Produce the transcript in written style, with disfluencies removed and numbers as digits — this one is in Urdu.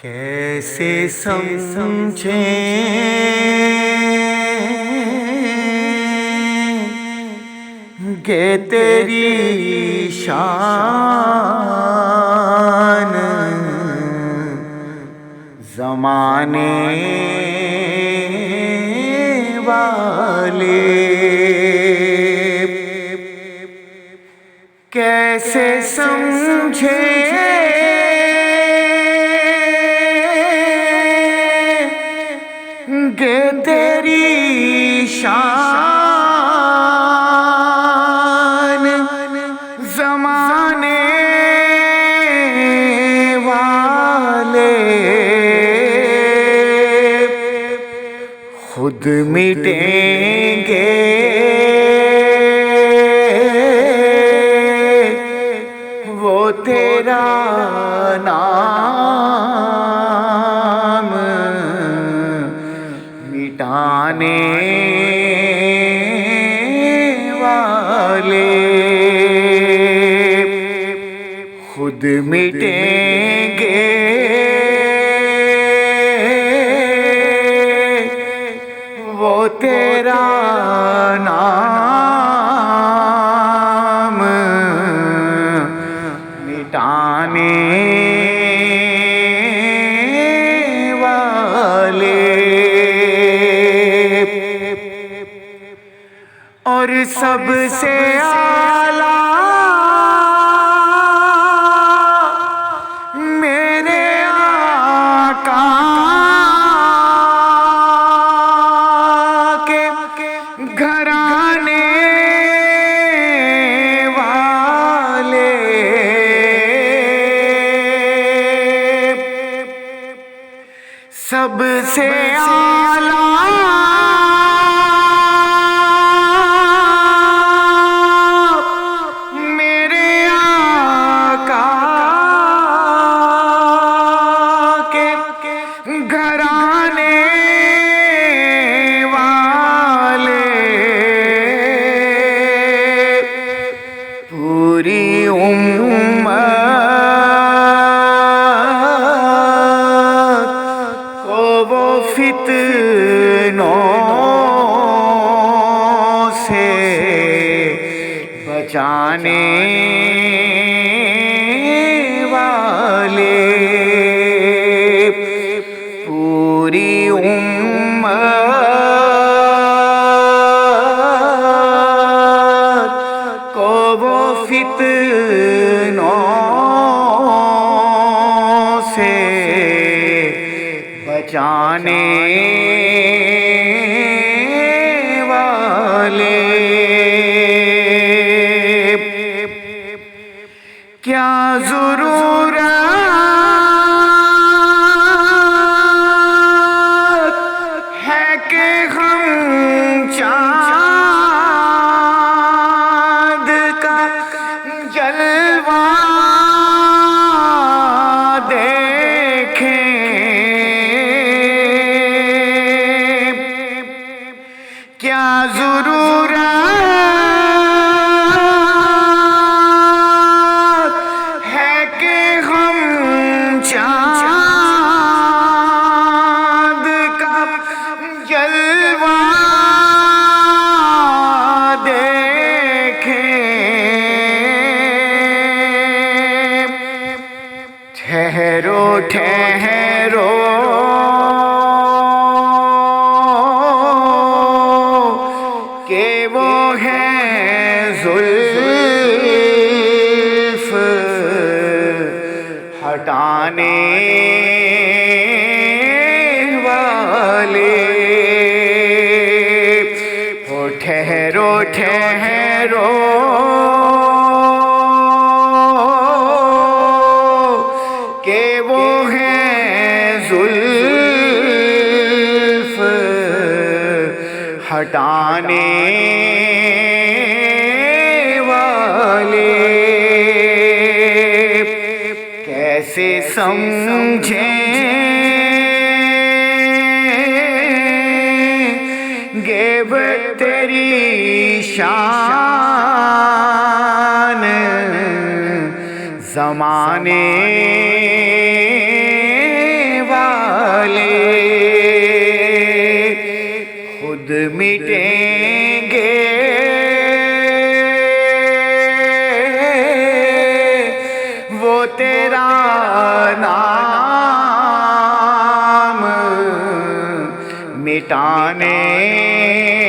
کیسے سمجھیں گے تیری شان زمانے والے، کیسے سمجھیں گے تیری شان زمانے والے، خود مٹیں گے وہ تیرا نام مٹانے والے، خود مٹیں گے وہ تیرا نام مٹانے والے، اور سب سے اعلیٰ میرے آقا کے گھرانے والے، سب سے اعلیٰ پوری امت کو وہ فتنوں سے بچانے والے، پوری فتنوں سے بچانے والے، کیا ضرورت ہے کہ ہم چاند کا جلوہ دیکھیں، کیا ضرورت ہے کہ ہم چاند کا جلوہ ٹھہرو ٹھہرو کہ وہ ہے زلف ہٹانے والے، وہ ٹھہرو ٹھہرو کہ وہ ہیں زلف ہٹانے والے، کیسے سمجھیں گے وہ تیری شان زمانے مٹانے